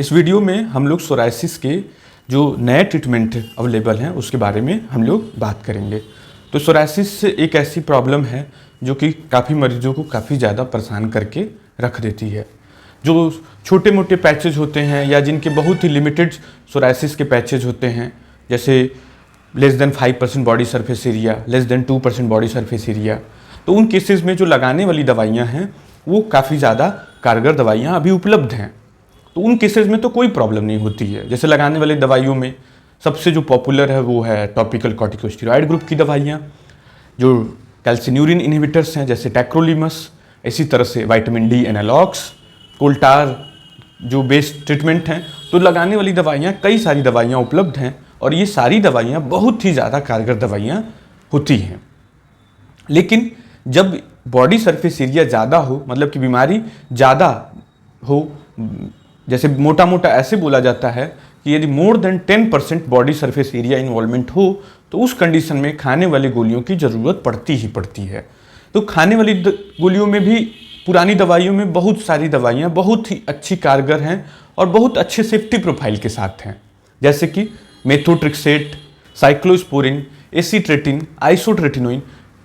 इस वीडियो में हम लोग सोराइसिस के जो नए ट्रीटमेंट अवेलेबल हैं उसके बारे में हम लोग बात करेंगे। तो सोराइसिस एक ऐसी प्रॉब्लम है जो कि काफ़ी मरीजों को काफ़ी ज़्यादा परेशान करके रख देती है। जो छोटे मोटे पैचेज होते हैं या जिनके बहुत ही लिमिटेड सोराइसिस के पैचेज होते हैं, जैसे less than 5% body surface area, less than 2% body surface area, तो उन केसेस में जो लगाने वाली दवाइयाँ हैं वो काफ़ी ज़्यादा कारगर दवाइयाँ अभी उपलब्ध हैं। तो उन केसेस में तो कोई प्रॉब्लम नहीं होती है। जैसे लगाने वाली दवाइयों में सबसे जो पॉपुलर है वो है टॉपिकल कॉर्टिकोस्टेरॉइड ग्रुप की दवाइयाँ, जो कैल्सिन्यूरिन इनहिबिटर्स हैं जैसे टैक्रोलिमस, इसी तरह से विटामिन डी एनालॉग्स, कोल्टार जो बेस्ड ट्रीटमेंट हैं। तो लगाने वाली दवाइयाँ कई सारी दवाइयाँ उपलब्ध हैं और ये सारी दवाइयाँ बहुत ही ज़्यादा कारगर दवाइयाँ होती हैं। लेकिन जब बॉडी सरफेस एरिया ज़्यादा हो, मतलब कि बीमारी ज़्यादा हो, जैसे मोटा मोटा ऐसे बोला जाता है कि यदि more than 10% body surface area involvement हो तो उस कंडीशन में खाने वाली गोलियों की ज़रूरत पड़ती ही पड़ती है। तो खाने वाली गोलियों में भी पुरानी दवाइयों में बहुत सारी दवाइयाँ बहुत ही अच्छी कारगर हैं और बहुत अच्छे सेफ्टी प्रोफाइल के साथ हैं, जैसे कि मेथोट्रिक्सेट, साइक्लोस्पोरिन, एसीट्रेटिन, आइसोट्रेटिनोइन।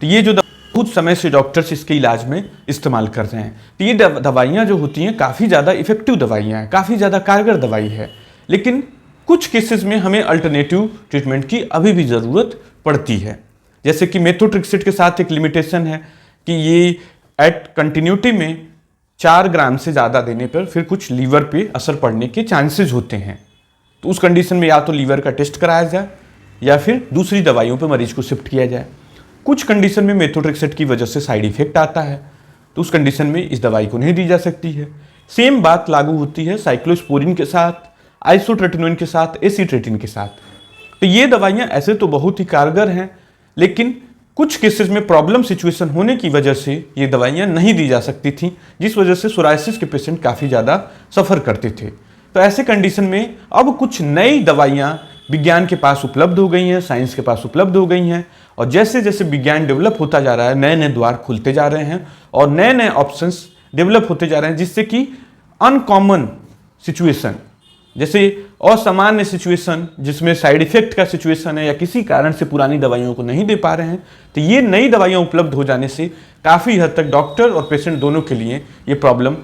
तो ये जो बहुत समय से डॉक्टर्स इसके इलाज में इस्तेमाल कर रहे हैं। तो ये दवाइयाँ जो होती हैं काफ़ी ज़्यादा इफेक्टिव दवाइयाँ हैं, काफ़ी ज़्यादा कारगर दवाई है। लेकिन कुछ केसेस में हमें अल्टरनेटिव ट्रीटमेंट की अभी भी ज़रूरत पड़ती है। जैसे कि मेथोट्रिक्सेट के साथ एक लिमिटेशन है कि ये एट कंटिन्यूटी में 4 ग्राम से ज़्यादा देने पर फिर कुछ लीवर पे असर पड़ने के चांसेस होते हैं। तो उस कंडीशन में या तो लीवर का टेस्ट कराया जाए या फिर दूसरी दवाइयों पर मरीज को शिफ्ट किया जाए। कुछ कंडीशन में मेथोट्रिक्सेट की वजह से साइड इफेक्ट आता है, तो उस कंडीशन में इस दवाई को नहीं दी जा सकती है। सेम बात लागू होती है साइक्लोस्पोरिन के साथ, आइसोट्रेटिनोइन के साथ, एसीट्रेटिन के साथ। तो ये दवाइयाँ ऐसे तो बहुत ही कारगर हैं, लेकिन कुछ केसेस में प्रॉब्लम सिचुएशन होने की वजह से ये दवाइयाँ नहीं दी जा सकती थी, जिस वजह से सोराइसिस के पेशेंट काफ़ी ज़्यादा सफ़र करते थे। तो ऐसे कंडीशन में अब कुछ नई दवाइयाँ विज्ञान के पास उपलब्ध हो गई हैं, साइंस के पास उपलब्ध हो गई हैं, और जैसे जैसे विज्ञान डेवलप होता जा रहा है नए नए द्वार खुलते जा रहे हैं और नए नए ऑप्शंस डेवलप होते जा रहे हैं, जिससे कि अनकॉमन सिचुएशन, जैसे असामान्य सिचुएशन जिसमें साइड इफेक्ट का सिचुएशन है या किसी कारण से पुरानी दवाइयों को नहीं दे पा रहे हैं, तो ये नई दवाइयाँ उपलब्ध हो जाने से काफ़ी हद तक डॉक्टर और पेशेंट दोनों के लिए ये प्रॉब्लम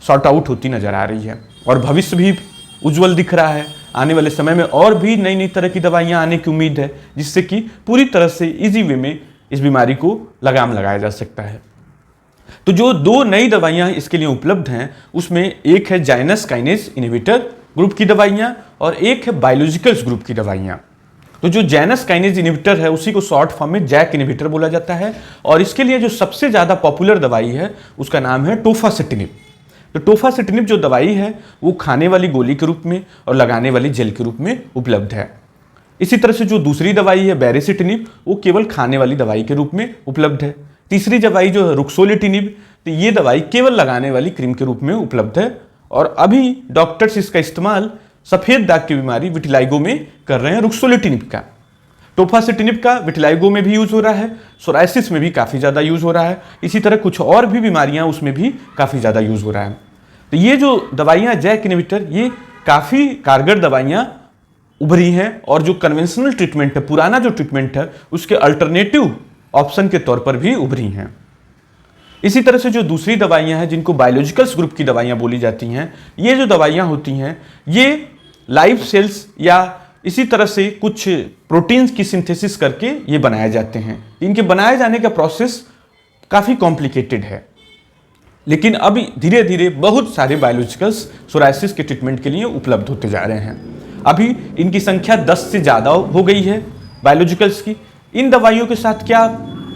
सॉर्ट आउट होती नज़र आ रही है। और भविष्य भी उज्जवल दिख रहा है। आने वाले समय में और भी नई नई तरह की दवाइयाँ आने की उम्मीद है, जिससे कि पूरी तरह से इजी वे में इस बीमारी को लगाम लगाया जा सकता है। तो जो 2 नई दवाइयाँ इसके लिए उपलब्ध हैं उसमें एक है जाइनस काइनेज इनहिबिटर ग्रुप की दवाइयाँ और एक है बायोलॉजिकल्स ग्रुप की दवाइयाँ। तो जो जाइनस काइनेज इनहिबिटर है उसी को शॉर्ट फॉर्म में जैक इनहिबिटर बोला जाता है, और इसके लिए जो सबसे ज़्यादा पॉपुलर दवाई है उसका नाम है टोफासिटिनिब। तो टोफासिटिनिब जो दवाई है वो खाने वाली गोली के रूप में और लगाने वाली जेल के रूप में उपलब्ध है। इसी तरह से जो दूसरी दवाई है बेरेसिटिनिब, वो केवल खाने वाली दवाई के रूप में उपलब्ध है। तीसरी दवाई जो है रुक्सोलिटिनिब, तो ये दवाई केवल लगाने वाली क्रीम के रूप में उपलब्ध है, और अभी डॉक्टर्स इसका इस्तेमाल सफ़ेद दाग की बीमारी विटिलाइगो में कर रहे हैं रुक्सोलिटिनिब का। टोफासिटिनिब का विटिलाइगो में भी यूज़ हो रहा है, सोराइसिस में भी काफ़ी ज़्यादा यूज़ हो रहा है, इसी तरह कुछ और भी बीमारियां उसमें भी काफ़ी ज़्यादा यूज़ हो रहा है। तो ये जो दवाइयां जैक इनहिबिटर, ये काफ़ी कारगर दवाइयां उभरी हैं और जो कन्वेंशनल ट्रीटमेंट है, पुराना जो ट्रीटमेंट है, उसके अल्टरनेटिव ऑप्शन के तौर पर भी उभरी हैं। इसी तरह से जो दूसरी दवाइयाँ हैं जिनको बायोलॉजिकल्स ग्रुप की दवाइयाँ बोली जाती हैं, ये जो दवाइयाँ होती हैं ये लाइव सेल्स या इसी तरह से कुछ प्रोटीन्स की सिंथेसिस करके ये बनाए जाते हैं। इनके बनाए जाने का प्रोसेस काफ़ी कॉम्प्लिकेटेड है, लेकिन अभी धीरे धीरे बहुत सारे बायोलॉजिकल्स सोराइसिस के ट्रीटमेंट के लिए उपलब्ध होते जा रहे हैं। अभी इनकी संख्या 10 से ज़्यादा हो गई है बायोलॉजिकल्स की। इन दवाइयों के साथ क्या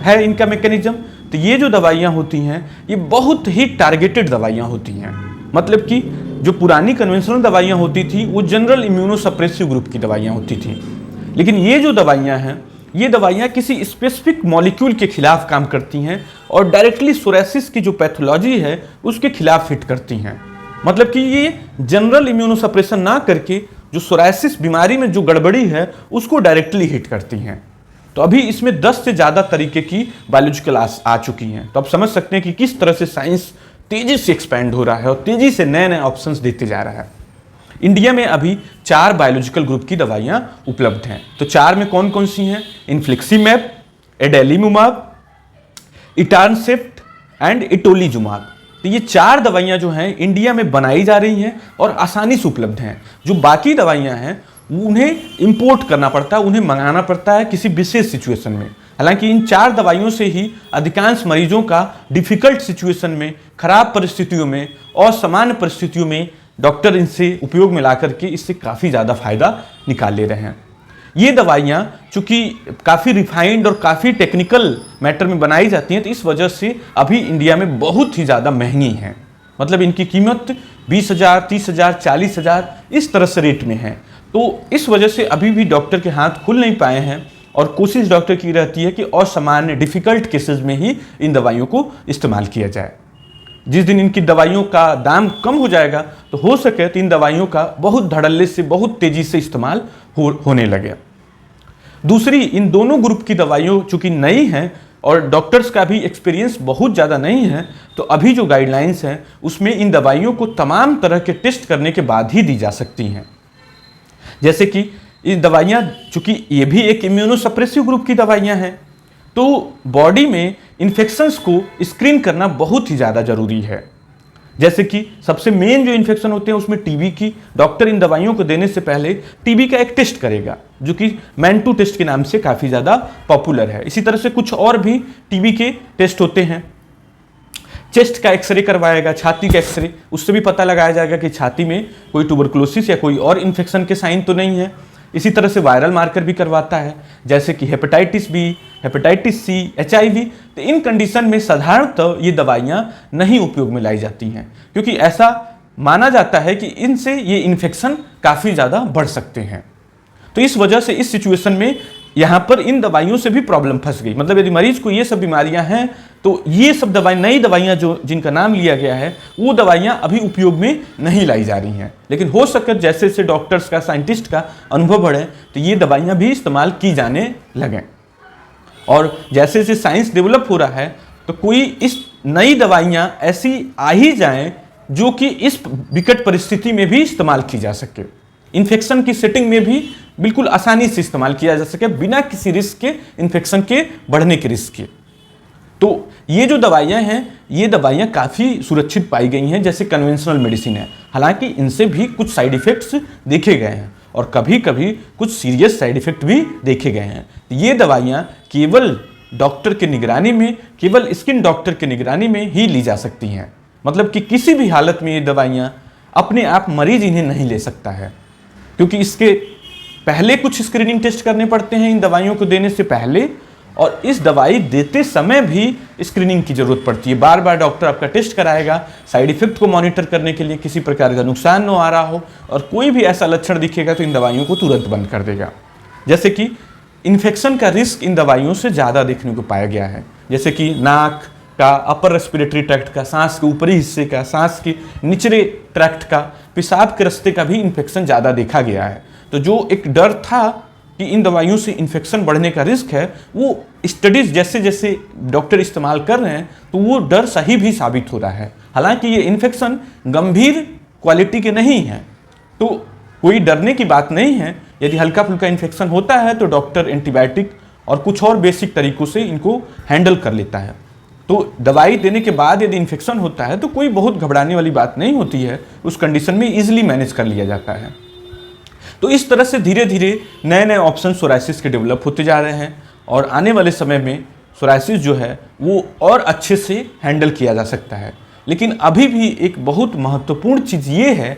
है इनका मैकेनिज्म, तो ये जो दवाइयाँ होती हैं ये बहुत ही टारगेटेड दवाइयाँ होती हैं। मतलब कि जो पुरानी कन्वेंशनल दवाइयाँ होती थी वो जनरल इम्यूनोसप्रेसिव ग्रुप की दवाइयाँ होती थी, लेकिन ये जो दवाइयाँ हैं ये दवाइयाँ किसी स्पेसिफिक मॉलिक्यूल के खिलाफ काम करती हैं और डायरेक्टली सोराइसिस की जो पैथोलॉजी है उसके खिलाफ हिट करती हैं। मतलब कि ये जनरल इम्यूनोसप्रेशन ना करके जो सोराइसिस बीमारी में जो गड़बड़ी है उसको डायरेक्टली हिट करती हैं। तो अभी इसमें 10 से ज़्यादा तरीके की बायोलॉजिकल आ चुकी हैं। तो आप समझ सकते हैं कि किस तरह से साइंस तेजी से एक्सपैंड हो रहा है और तेजी से नए नए ऑप्शंस देते जा रहा है। इंडिया में अभी 4 बायोलॉजिकल ग्रुप की दवाइयां उपलब्ध हैं। तो 4 में कौन कौन सी हैं? इन्फ्लिक्सीमैब, एडेलीमुमाब, इटारसेप्ट एंड इटोलीजुमाब। तो ये 4 दवाइयां जो हैं इंडिया में बनाई जा रही हैं और आसानी से उपलब्ध हैं। जो बाकी दवाइयां हैं उन्हें इंपोर्ट करना पड़ता है, उन्हें मंगाना पड़ता है किसी विशेष सिचुएशन में। हालांकि इन 4 दवाइयों से ही अधिकांश मरीजों का डिफिकल्ट सिचुएशन में, खराब परिस्थितियों में और सामान्य परिस्थितियों में डॉक्टर इनसे उपयोग में ला करके इससे काफ़ी ज़्यादा फायदा निकाल ले रहे हैं। ये दवाइयाँ चूँकि काफ़ी रिफाइंड और काफ़ी टेक्निकल मैटर में बनाई जाती हैं, तो इस वजह से अभी इंडिया में बहुत ही ज़्यादा महंगी हैं। मतलब इनकी कीमत 20,000, 30,000, 40,000 इस तरह से रेट में है। तो इस वजह से अभी भी डॉक्टर के हाथ खुल नहीं पाए हैं और कोशिश डॉक्टर की रहती है कि असामान्य डिफ़िकल्ट केसेस में ही इन दवाइयों को इस्तेमाल किया जाए। जिस दिन इनकी दवाइयों का दाम कम हो जाएगा तो हो सके तो इन दवाइयों का बहुत धड़ल्ले से, बहुत तेज़ी से इस्तेमाल होने लगे। दूसरी, इन दोनों ग्रुप की दवाइयों चूँकि नई हैं और डॉक्टर्स का भी एक्सपीरियंस बहुत ज़्यादा नहीं है, तो अभी जो गाइडलाइंस हैं उसमें इन दवाइयों को तमाम तरह के टेस्ट करने के बाद ही दी जा सकती हैं। जैसे कि ये दवाइयाँ चूँकि ये भी एक इम्यूनोसप्रेसिव ग्रुप की दवाइयाँ हैं, तो बॉडी में इन्फेक्शंस को स्क्रीन करना बहुत ही ज़्यादा ज़रूरी है। जैसे कि सबसे मेन जो इन्फेक्शन होते हैं उसमें टीबी की, डॉक्टर इन दवाइयों को देने से पहले टीबी का एक टेस्ट करेगा जो कि मैंटू टेस्ट के नाम से काफ़ी ज़्यादा पॉपुलर है। इसी तरह से कुछ और भी टीबी के टेस्ट होते हैं। चेस्ट का एक्सरे करवाएगा, छाती का एक्सरे, उससे भी पता लगाया जाएगा कि छाती में कोई ट्यूबरकुलोसिस या कोई और इन्फेक्शन के साइन तो नहीं है। इसी तरह से वायरल मार्कर भी करवाता है, जैसे कि hepatitis B, hepatitis C, HIV। तो इन कंडीशन में साधारणतः ये दवाइयाँ नहीं उपयोग में लाई जाती हैं, क्योंकि ऐसा माना जाता है कि इनसे ये इन्फेक्शन काफ़ी ज़्यादा बढ़ सकते हैं। तो इस वजह से इस सिचुएशन में यहाँ पर इन दवाइयों से भी प्रॉब्लम फंस गई। मतलब यदि मरीज को ये सब बीमारियाँ हैं तो ये सब दवाई, नई दवाइयाँ जो जिनका नाम लिया गया है, वो दवाइयाँ अभी उपयोग में नहीं लाई जा रही हैं। लेकिन हो सके जैसे जैसे डॉक्टर्स का, साइंटिस्ट का अनुभव बढ़े तो ये दवाइयाँ भी इस्तेमाल की जाने लगें। और जैसे जैसे साइंस डेवलप हो रहा है तो कोई इस नई दवाइयाँ ऐसी आ ही जाएँ जो कि इस विकट परिस्थिति में भी इस्तेमाल की जा सके, इन्फेक्शन की सेटिंग में भी बिल्कुल आसानी से इस्तेमाल किया जा सके, बिना किसी रिस्क के, इन्फेक्शन के बढ़ने के रिस्क के। तो ये जो दवाइयाँ हैं, ये दवाइयाँ काफ़ी सुरक्षित पाई गई हैं, जैसे कन्वेंशनल मेडिसिन है। हालांकि इनसे भी कुछ साइड इफ़ेक्ट्स देखे गए हैं और कभी कभी कुछ सीरियस साइड इफ़ेक्ट भी देखे गए हैं। ये दवाइयाँ केवल डॉक्टर की निगरानी में, केवल स्किन डॉक्टर की निगरानी में ही ली जा सकती हैं। मतलब कि किसी भी हालत में ये दवाइयाँ अपने आप मरीज इन्हें नहीं ले सकता है, क्योंकि इसके पहले कुछ स्क्रीनिंग टेस्ट करने पड़ते हैं इन दवाइयों को देने से पहले, और इस दवाई देते समय भी स्क्रीनिंग की ज़रूरत पड़ती है। बार बार डॉक्टर आपका टेस्ट कराएगा साइड इफ़ेक्ट को मॉनिटर करने के लिए, किसी प्रकार का नुकसान न आ रहा हो, और कोई भी ऐसा लक्षण दिखेगा तो इन दवाइयों को तुरंत बंद कर देगा। जैसे कि इन्फेक्शन का रिस्क इन दवाइयों से ज़्यादा देखने को पाया गया है, जैसे कि नाक का, अपर रेस्पिरेटरी ट्रैक्ट का, सांस के ऊपरी हिस्से का, सांस के निचले ट्रैक्ट का, पेशाब के रास्ते का भी इन्फेक्शन ज़्यादा देखा गया है। तो जो एक डर था कि इन दवाइयों से इन्फेक्शन बढ़ने का रिस्क है, वो स्टडीज जैसे जैसे डॉक्टर इस्तेमाल कर रहे हैं तो वो डर सही भी साबित हो रहा है। हालांकि ये इन्फेक्शन गंभीर क्वालिटी के नहीं हैं, तो कोई डरने की बात नहीं है। यदि हल्का फुल्का इन्फेक्शन होता है तो डॉक्टर एंटीबायोटिक और कुछ और बेसिक तरीकों से इनको हैंडल कर लेता है। तो दवाई देने के बाद यदि इन्फेक्शन होता है तो कोई बहुत घबराने वाली बात नहीं होती है, उस कंडीशन में ईजिली मैनेज कर लिया जाता है। तो इस तरह से धीरे धीरे नए नए ऑप्शन सोराइसिस के डेवलप होते जा रहे हैं, और आने वाले समय में सोराइसिस जो है वो और अच्छे से हैंडल किया जा सकता है। लेकिन अभी भी एक बहुत महत्वपूर्ण चीज़ ये है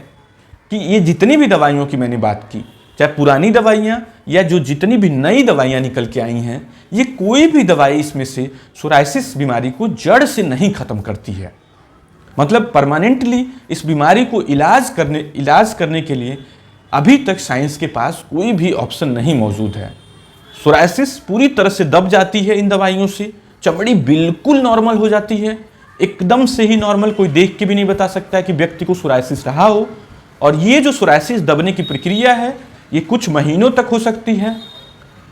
कि ये जितनी भी दवाइयों की मैंने बात की, चाहे पुरानी दवाइयाँ या जो जितनी भी नई दवाइयाँ निकल के आई हैं, ये कोई भी दवाई इसमें से सोराइसिस बीमारी को जड़ से नहीं ख़त्म करती है। मतलब परमानेंटली इस बीमारी को इलाज करने के लिए अभी तक साइंस के पास कोई भी ऑप्शन नहीं मौजूद है। सोराइसिस पूरी तरह से दब जाती है इन दवाइयों से, चमड़ी बिल्कुल नॉर्मल हो जाती है, एकदम से ही नॉर्मल, कोई देख के भी नहीं बता सकता है कि व्यक्ति को सोराइसिस रहा हो। और ये जो सोराइसिस दबने की प्रक्रिया है ये कुछ महीनों तक हो सकती है,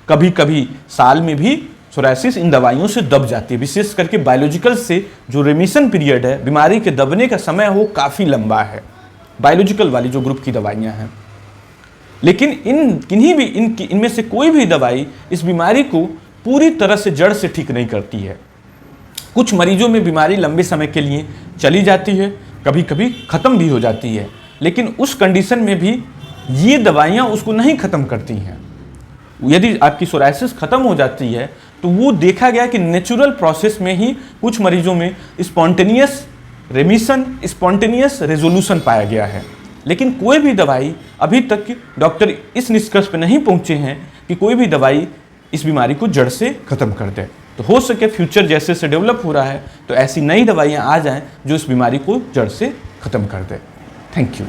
कभी कभी साल में भी सोराइसिस इन दवाइयों से दब जाती है। विशेष करके बायोलॉजिकल से जो रेमिशन पीरियड है, बीमारी के दबने का समय, वो काफ़ी लंबा है। बायोलॉजिकल वाली जो ग्रुप की दवाइयाँ हैं। लेकिन इनमें से कोई भी दवाई इस बीमारी को पूरी तरह से जड़ से ठीक नहीं करती है। कुछ मरीजों में बीमारी लंबे समय के लिए चली जाती है, कभी कभी ख़त्म भी हो जाती है, लेकिन उस कंडीशन में भी ये दवाइयाँ उसको नहीं ख़त्म करती हैं। यदि आपकी सोरायसिस ख़त्म हो जाती है तो वो देखा गया कि नेचुरल प्रोसेस में ही कुछ मरीजों में स्पॉन्टेनियस रेमिशन, स्पॉन्टेनियस रेजोल्यूशन पाया गया है। लेकिन कोई भी दवाई अभी तक डॉक्टर इस निष्कर्ष पर नहीं पहुँचे हैं कि कोई भी दवाई इस बीमारी को जड़ से ख़त्म कर दे। तो हो सके फ्यूचर जैसे से डेवलप हो रहा है तो ऐसी नई दवाइयाँ आ जाएं जो इस बीमारी को जड़ से ख़त्म कर दे। Thank you.